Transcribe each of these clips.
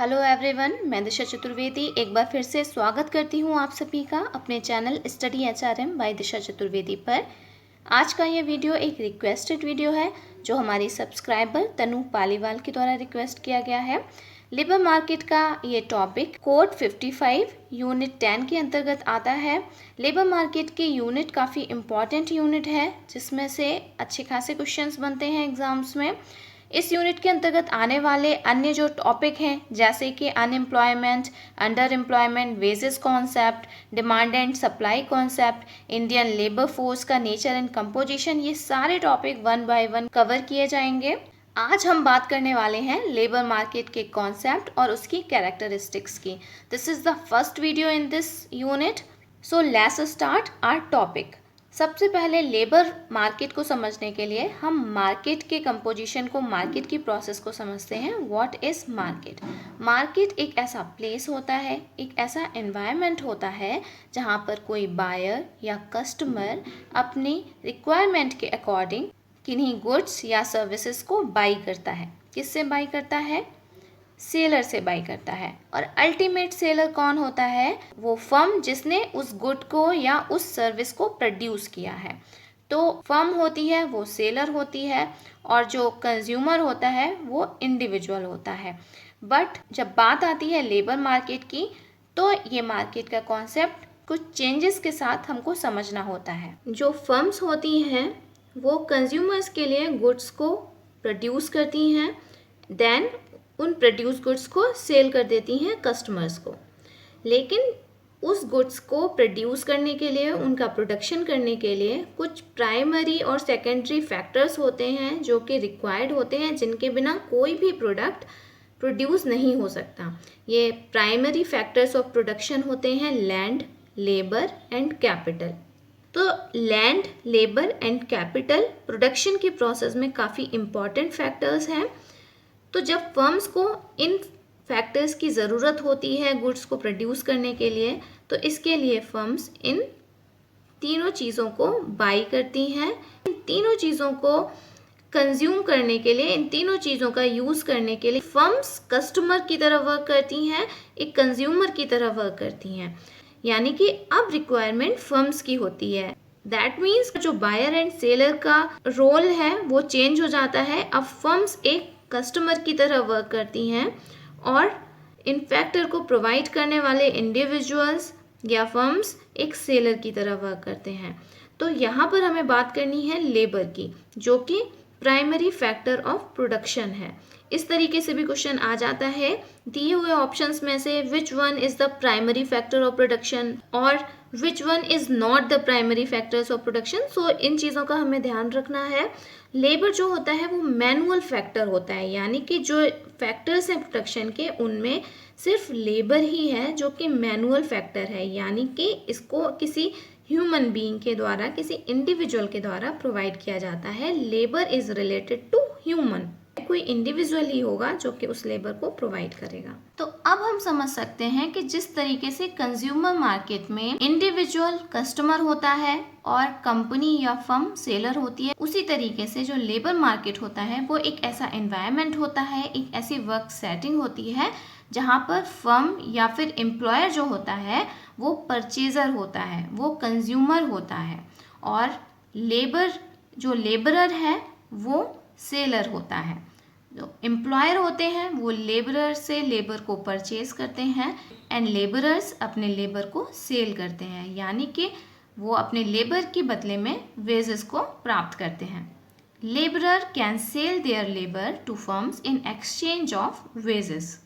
Hello everyone, मैं दिशा चतुर्वेदी एक बार फिर से स्वागत करती हूँ आप सभी का अपने चैनल स्टडी एचआरएम बाय दिशा चतुर्वेदी पर। आज का ये वीडियो एक रिक्वेस्टेड वीडियो है जो हमारी सब्सक्राइबर तनु पालीवाल के द्वारा रिक्वेस्ट किया गया है। लेबर मार्केट का ये टॉपिक कोड 55 यूनिट 10 के अंतर्गत आता है। लेबर मार्केट की यूनिट काफ़ी इम्पॉर्टेंट यूनिट है जिसमें से अच्छे खासे क्वेश्चंस बनते हैं एग्जाम्स में। इस यूनिट के अंतर्गत आने वाले अन्य जो टॉपिक हैं जैसे कि unemployment, under employment, wages concept, demand and supply concept, Indian labour force का नेचर एंड कंपोजिशन, ये सारे topic one by one cover किए जाएंगे। आज हम बात करने वाले हैं लेबर मार्केट के कॉन्सेप्ट और उसकी कैरेक्टरिस्टिक्स की। This is the first video in this unit, so let's start our topic. सबसे पहले लेबर मार्केट को समझने के लिए हम मार्केट के कंपोजिशन को, मार्केट की प्रोसेस को समझते हैं। What is market? मार्केट एक ऐसा प्लेस होता है, एक ऐसा एनवायरनमेंट होता है जहाँ पर कोई बायर या कस्टमर अपनी रिक्वायरमेंट के अकॉर्डिंग किन्हीं गुड्स या सर्विसेज को बाई करता है। किससे बाई करता है? सेलर से बाई करता है। और अल्टीमेट सेलर कौन होता है? वो फर्म जिसने उस गुड को या उस सर्विस को प्रोड्यूस किया है। तो फर्म होती है वो सेलर होती है और जो कंज्यूमर होता है वो इंडिविजुअल होता है। बट जब बात आती है लेबर मार्केट की तो ये मार्केट का कॉन्सेप्ट कुछ चेंजेस के साथ हमको समझना होता है। जो फर्म्स होती हैं वो कंज्यूमर्स के लिए गुड्स को प्रोड्यूस करती हैं, देन उन प्रोड्यूस गुड्स को सेल कर देती हैं कस्टमर्स को। लेकिन उस गुड्स को प्रोड्यूस करने के लिए, उनका प्रोडक्शन करने के लिए कुछ प्राइमरी और सेकेंडरी फैक्टर्स होते हैं जो कि रिक्वायर्ड होते हैं, जिनके बिना कोई भी प्रोडक्ट प्रोड्यूस नहीं हो सकता। ये प्राइमरी फैक्टर्स ऑफ प्रोडक्शन होते हैं लैंड, लेबर एंड कैपिटल। तो land, labour and capital production की प्रोसेस में काफ़ी इम्पॉर्टेंट फैक्टर्स हैं। तो जब फर्म्स को इन फैक्टर्स की ज़रूरत होती है गुड्स को प्रोड्यूस करने के लिए, तो इसके लिए फर्म्स इन तीनों चीज़ों को बाई करती हैं। इन तीनों चीज़ों को कंज्यूम करने के लिए, इन तीनों चीज़ों का यूज़ करने के लिए फर्म्स कस्टमर की तरह वर्क करती हैं, एक कंज्यूमर की तरह वर्क करती हैं। यानी कि अब रिक्वायरमेंट फर्म्स की होती है। दैट मीन्स जो बायर एंड सेलर का रोल है वो चेंज हो जाता है। अब फर्म्स एक कस्टमर की तरह वर्क करती हैं और इन फैक्टर को प्रोवाइड करने वाले इंडिविजुअल्स या फर्म्स एक सेलर की तरह वर्क करते हैं। तो यहाँ पर हमें बात करनी है लेबर की, जो कि प्राइमरी फैक्टर ऑफ प्रोडक्शन है। इस तरीके से भी क्वेश्चन आ जाता है दिए हुए ऑप्शंस में से which one is the primary factor of production और which one is not the primary factors of production. So इन चीज़ों का हमें ध्यान रखना है। लेबर जो होता है वो मैनुअल फैक्टर होता है, यानी कि जो फैक्टर्स हैं प्रोडक्शन के उनमें सिर्फ लेबर ही है जो कि मैनुअल फैक्टर है, यानी कि इसको किसी ह्यूमन बीइंग के द्वारा, किसी इंडिविजुअल के द्वारा प्रोवाइड किया जाता है। Labour is related to human, कोई इंडिविजुअल ही होगा जो कि उस लेबर को प्रोवाइड करेगा। तो अब हम समझ सकते हैं कि जिस तरीके से कंज्यूमर मार्केट में इंडिविजुअल कस्टमर होता है और कंपनी या फर्म सेलर होती है, उसी तरीके से जो लेबर मार्केट होता है वो एक ऐसा एनवायरनमेंट होता है, एक ऐसी वर्क सेटिंग होती है जहाँ पर फर्म या फिर एम्प्लॉयर जो होता है वो परचेजर होता है, वो कंज्यूमर होता है और लेबर जो लेबरर है वो सेलर होता है। जो एम्प्लॉयर होते हैं वो लेबरर से लेबर को परचेज करते हैं एंड लेबरर्स अपने लेबर को सेल करते हैं, यानी कि वो अपने लेबर के बदले में वेजेस को प्राप्त करते हैं। Labourer can sell their labour to firms in exchange of wages.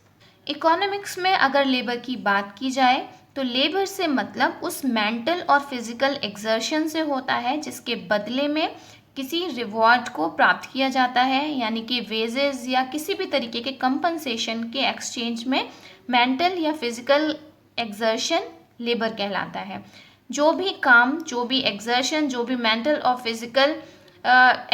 Economics में अगर लेबर की बात की जाए तो लेबर से मतलब उस मेंटल और फिजिकल एक्सर्शन से होता है जिसके बदले में किसी रिवॉर्ड को प्राप्त किया जाता है, यानी कि वेजेस या किसी भी तरीके के कंपनसेशन के एक्सचेंज में मेंटल या फिजिकल एक्सर्शन लेबर कहलाता है। जो भी काम, जो भी एक्सर्शन, जो भी मेंटल और physical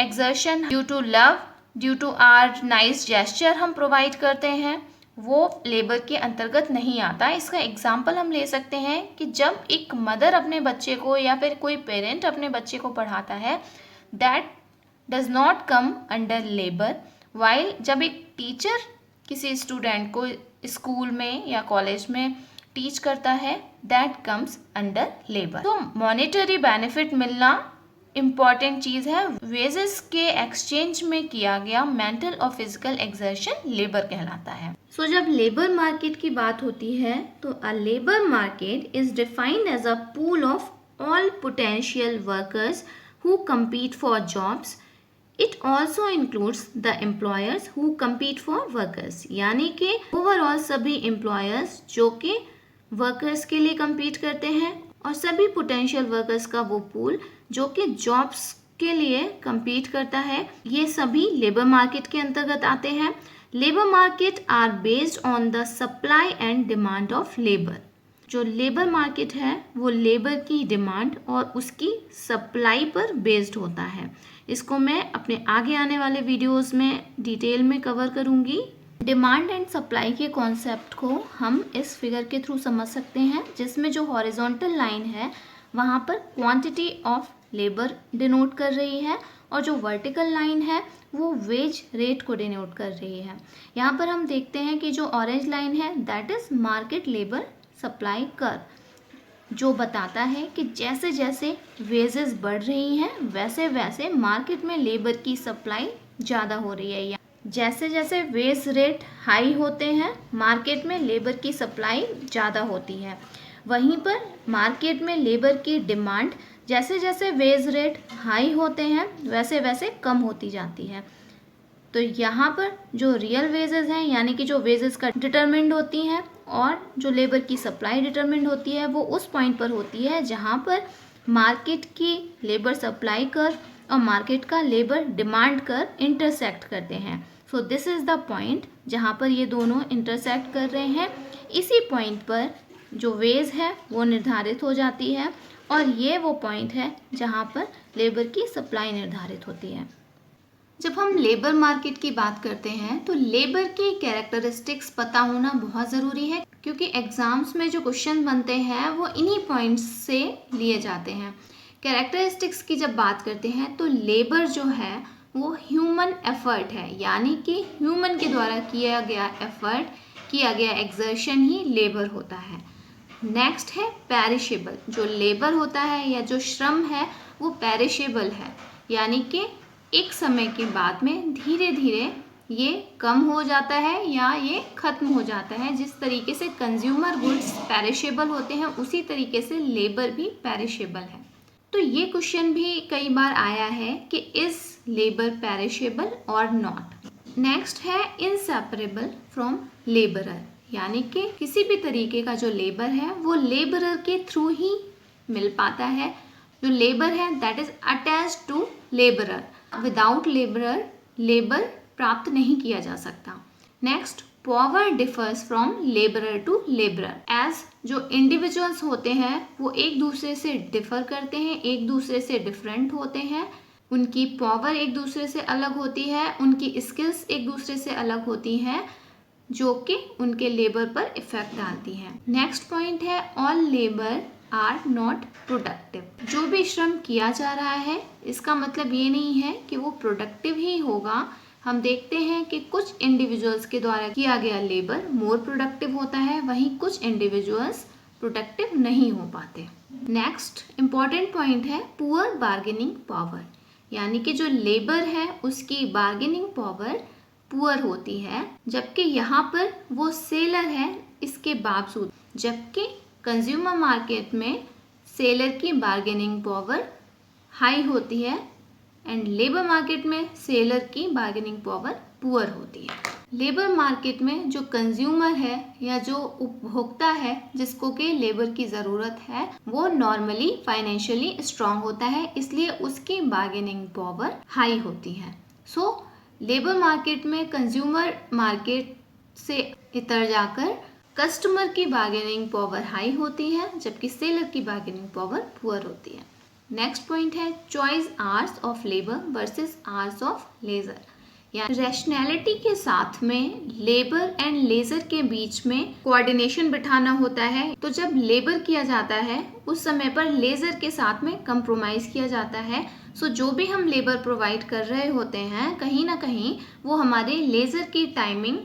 exertion due to love, due to our nice gesture हम प्रोवाइड करते हैं वो लेबर के अंतर्गत नहीं आता। इसका एग्जाम्पल हम ले सकते हैं कि जब एक मदर अपने बच्चे को या फिर कोई पेरेंट अपने बच्चे को पढ़ाता है, that does not come under labour. While जब एक टीचर किसी स्टूडेंट को स्कूल में या कॉलेज में टीच करता है, दैट कम्स अंडर लेबर। तो मॉनेटरी बेनिफिट मिलना इम्पॉर्टेंट चीज़ है। वेजेस के एक्सचेंज में किया गया मेंटल और फिजिकल एक्सर्शन लेबर कहलाता है। सो जब लेबर मार्केट की बात होती है तो a labour market is defined as a pool of all potential workers who compete for jobs. It also includes the employers who compete for workers. यानी कि ओवरऑल सभी एम्प्लॉयर्स जो कि वर्कर्स के लिए compete करते हैं और सभी पोटेंशियल वर्कर्स का वो पूल जो कि जॉब्स के लिए compete करता है, ये सभी लेबर मार्केट के अंतर्गत आते हैं। Labour market are based on the supply and demand of labour. जो लेबर मार्केट है वो लेबर की डिमांड और उसकी सप्लाई पर बेस्ड होता है। इसको मैं अपने आगे आने वाले वीडियोस में डिटेल में कवर करूंगी। डिमांड एंड सप्लाई के कॉन्सेप्ट को हम इस फिगर के थ्रू समझ सकते हैं, जिसमें जो हॉरिजॉन्टल लाइन है वहाँ पर क्वांटिटी ऑफ लेबर डिनोट कर रही है और जो वर्टिकल लाइन है वो वेज रेट को डिनोट कर रही है। यहाँ पर हम देखते हैं कि जो ऑरेंज लाइन है that is market labour supply curve, जो बताता है कि जैसे जैसे वेजेस बढ़ रही हैं वैसे वैसे मार्केट में लेबर की सप्लाई ज़्यादा हो रही है। या जैसे जैसे वेज रेट हाई होते हैं मार्केट में लेबर की सप्लाई ज़्यादा होती है। वहीं पर मार्केट में लेबर की डिमांड जैसे जैसे वेज रेट हाई होते हैं वैसे वैसे कम होती जाती है। तो यहाँ पर जो रियल वेजेस हैं यानी कि जो वेजेस का डिटरमिन्ड होती हैं और जो लेबर की सप्लाई डिटरमिन्ड होती है वो उस पॉइंट पर होती है जहाँ पर मार्केट की लेबर सप्लाई कर्व और मार्केट का लेबर डिमांड कर्व इंटरसेक्ट करते हैं। So this is the point जहाँ पर ये दोनों इंटरसेक्ट कर रहे हैं। इसी पॉइंट पर जो वेज है वो निर्धारित हो जाती है और ये वो पॉइंट है जहाँ पर लेबर की सप्लाई निर्धारित होती है। जब हम लेबर मार्केट की बात करते हैं तो लेबर की कैरेक्टरिस्टिक्स पता होना बहुत ज़रूरी है, क्योंकि एग्जाम्स में जो क्वेश्चन बनते हैं वो इन्हीं पॉइंट्स से लिए जाते हैं। कैरेक्टरिस्टिक्स की जब बात करते हैं तो लेबर जो है वो ह्यूमन एफर्ट है, यानी कि ह्यूमन के द्वारा किया गया एफर्ट, किया गया एक्सर्शन ही लेबर होता है। नेक्स्ट है पेरिशेबल। जो लेबर होता है या जो श्रम है वो पेरिशेबल है, यानी कि एक समय के बाद में धीरे धीरे ये कम हो जाता है या ये ख़त्म हो जाता है। जिस तरीके से कंज्यूमर गुड्स पेरिशेबल होते हैं उसी तरीके से लेबर भी पेरिशेबल है। तो ये क्वेश्चन भी कई बार आया है कि इज़ लेबर पेरिशेबल और नॉट। नेक्स्ट है इनसेपरेबल फ्रॉम लेबरर, यानी कि किसी भी तरीके का जो लेबर है वो लेबरर के थ्रू ही मिल पाता है। जो लेबर है that is attached to labourer. Without labourer labour प्राप्त नहीं किया जा सकता। Next, power differs from labourer to labourer. As जो इंडिविजुअल्स होते हैं वो एक दूसरे से डिफर करते हैं, एक दूसरे से डिफरेंट होते हैं, उनकी पावर एक दूसरे से अलग होती है, उनकी स्किल्स एक दूसरे से अलग होती हैं, जो कि उनके लेबर पर इफेक्ट डालती हैं। नेक्स्ट पॉइंट है all labour are not productive. जो भी श्रम किया जा रहा है इसका मतलब ये नहीं है कि वो प्रोडक्टिव ही होगा। हम देखते हैं कि कुछ इंडिविजुअल्स के द्वारा किया गया लेबर मोर प्रोडक्टिव होता है, वहीं कुछ इंडिविजुअल्स प्रोडक्टिव नहीं हो पाते। नेक्स्ट इम्पॉर्टेंट पॉइंट है पुअर बार्गेनिंग पावर, यानी कि जो लेबर है उसकी बार्गेनिंग पावर पुअर होती है, जबकि यहाँ पर वो सेलर है इसके बावजूद, जबकि कंज्यूमर मार्केट में सेलर की बार्गेनिंग पावर हाई होती है एंड लेबर मार्केट में सेलर की बार्गेनिंग पावर पुअर होती है। लेबर मार्केट में जो कंज्यूमर है या जो उपभोक्ता है जिसको कि लेबर की ज़रूरत है वो नॉर्मली फाइनेंशियली स्ट्रांग होता है, इसलिए उसकी बार्गेनिंग पावर हाई होती है। सो लेबर मार्केट में कंज्यूमर मार्केट से इतर जाकर कस्टमर की बार्गेनिंग पावर हाई होती है, जबकि सेलर की बार्गेनिंग पावर पुअर होती है। नेक्स्ट पॉइंट है choice hours of labour versus hours of leisure, यानी रैशनैलिटी के साथ में लेबर एंड लेजर के बीच में कोऑर्डिनेशन बिठाना होता है। तो जब लेबर किया जाता है उस समय पर लेजर के साथ में कंप्रोमाइज़ किया जाता है। सो जो भी हम लेबर प्रोवाइड कर रहे होते हैं कहीं ना कहीं वो हमारे लेजर की टाइमिंग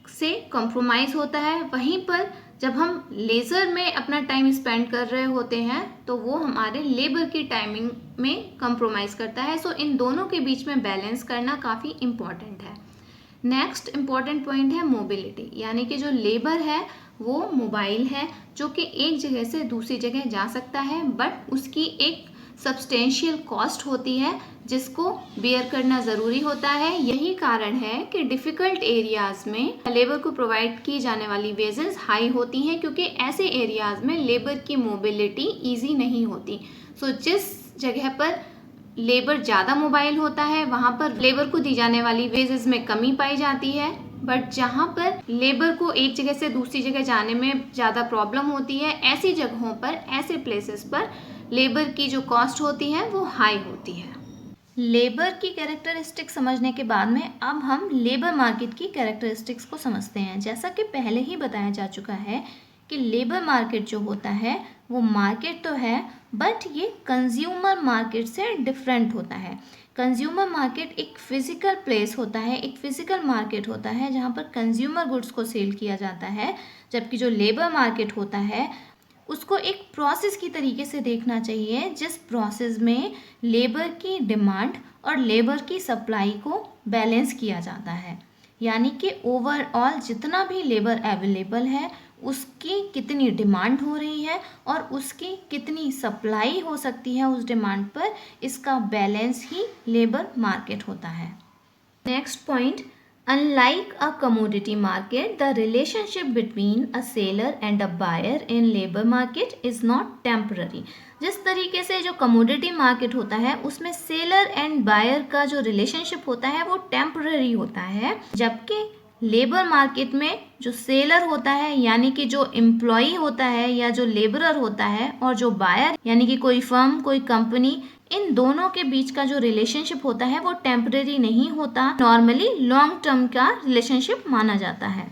से कॉम्प्रोमाइज़ होता है, वहीं पर जब हम लेज़र में अपना टाइम स्पेंड कर रहे होते हैं तो वो हमारे लेबर की टाइमिंग में कॉम्प्रोमाइज़ करता है। सो इन दोनों के बीच में बैलेंस करना काफ़ी इम्पॉर्टेंट है। नेक्स्ट इम्पॉर्टेंट पॉइंट है मोबिलिटी, यानी कि जो लेबर है वो मोबाइल है, जो कि एक जगह से दूसरी जगह जा सकता है, बट उसकी एक सब्सटेंशियल कॉस्ट होती है जिसको बेयर करना ज़रूरी होता है। यही कारण है कि डिफ़िकल्ट एरियाज़ में लेबर को प्रोवाइड की जाने वाली वेजेस हाई होती हैं, क्योंकि ऐसे एरियाज़ में लेबर की मोबिलिटी ईजी नहीं होती। सो जिस जगह पर लेबर ज़्यादा मोबाइल होता है वहाँ पर लेबर को दी जाने वाली वेजेस में कमी पाई जाती है, बट जहाँ पर लेबर को एक जगह से दूसरी जगह जाने में ज़्यादा प्रॉब्लम होती है, ऐसी जगहों पर, ऐसे प्लेसेस पर लेबर की जो कॉस्ट होती है वो हाई होती है। लेबर की कैरेक्टरिस्टिक समझने के बाद में अब हम लेबर मार्केट की कैरेक्टरिस्टिक्स को समझते हैं। जैसा कि पहले ही बताया जा चुका है कि लेबर मार्केट जो होता है वो मार्केट तो है, बट ये कंज्यूमर मार्केट से डिफरेंट होता है। कंज्यूमर मार्केट एक फिजिकल प्लेस होता है, एक फिजिकल मार्केट होता है जहाँ पर कंज्यूमर गुड्स को सेल किया जाता है, जबकि जो लेबर मार्केट होता है उसको एक प्रोसेस की तरीके से देखना चाहिए, जिस प्रोसेस में लेबर की डिमांड और लेबर की सप्लाई को बैलेंस किया जाता है। यानी कि ओवरऑल जितना भी लेबर अवेलेबल है उसकी कितनी डिमांड हो रही है और उसकी कितनी सप्लाई हो सकती है उस डिमांड पर, इसका बैलेंस ही लेबर मार्केट होता है। Next point, unlike a commodity market, the relationship between a seller and a buyer in labor market is not temporary. जिस तरीके से जो कमोडिटी मार्केट होता है उसमें सेलर एंड बायर का जो रिलेशनशिप होता है वो टेम्पररी होता है, जबकि लेबर मार्केट में जो सेलर होता है यानी कि जो एम्प्लॉई होता है या जो लेबरर होता है, और जो बायर यानी कि कोई फर्म, कोई कंपनी, इन दोनों के बीच का जो रिलेशनशिप होता है वो टेम्परेरी नहीं होता, नॉर्मली लॉन्ग टर्म का रिलेशनशिप माना जाता है।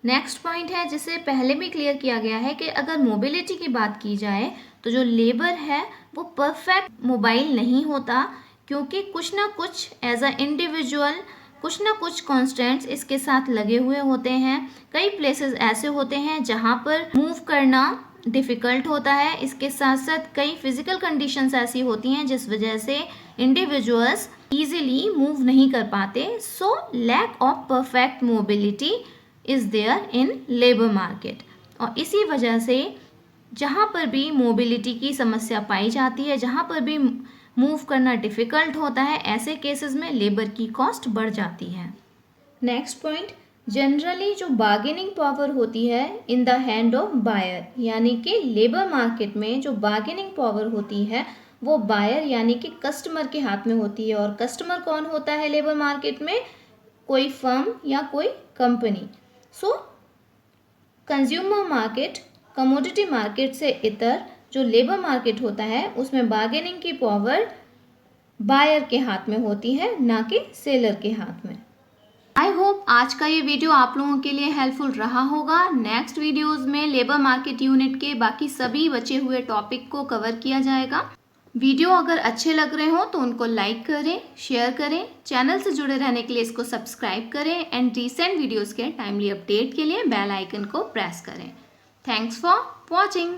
नेक्स्ट पॉइंट है जिसे पहले भी क्लियर किया गया है कि अगर मोबिलिटी की बात की जाए तो जो लेबर है वो परफेक्ट मोबाइल नहीं होता, क्योंकि कुछ ना कुछ एज अ इंडिविजुअल कुछ ना कुछ कॉन्स्टेंट्स इसके साथ लगे हुए होते हैं। कई प्लेसेस ऐसे होते हैं जहाँ पर मूव करना डिफ़िकल्ट होता है। इसके साथ साथ कई फिजिकल कंडीशंस ऐसी होती हैं जिस वजह से इंडिविजुअल्स ईजिली मूव नहीं कर पाते। So lack of perfect mobility is there in labour market, और इसी वजह से जहाँ पर भी मोबिलिटी की समस्या पाई जाती है, जहाँ पर भी मूव करना डिफ़िकल्ट होता है, ऐसे केसेस में लेबर की कॉस्ट बढ़ जाती है। नेक्स्ट पॉइंट, जनरली जो बार्गेनिंग पावर होती है in the hand of buyer, यानी कि लेबर मार्केट में जो बार्गेनिंग पावर होती है वो बायर यानी कि कस्टमर के हाथ में होती है। और कस्टमर कौन होता है लेबर मार्केट में? कोई फर्म या कोई कंपनी। सो कंज्यूमर मार्केट, कमोडिटी मार्केट से इतर जो लेबर मार्केट होता है उसमें बार्गेनिंग की पावर बायर के हाथ में होती है, ना कि सेलर के हाथ में। आई होप आज का ये वीडियो आप लोगों के लिए हेल्पफुल रहा होगा। नेक्स्ट वीडियोस में लेबर मार्केट यूनिट के बाकी सभी बचे हुए टॉपिक को कवर किया जाएगा। वीडियो अगर अच्छे लग रहे हो तो उनको लाइक करें, शेयर करें, चैनल से जुड़े रहने के लिए इसको सब्सक्राइब करें, एंड रिसेंट वीडियोज़ के टाइमली अपडेट के लिए बेल आइकन को प्रेस करें। Thanks for watching.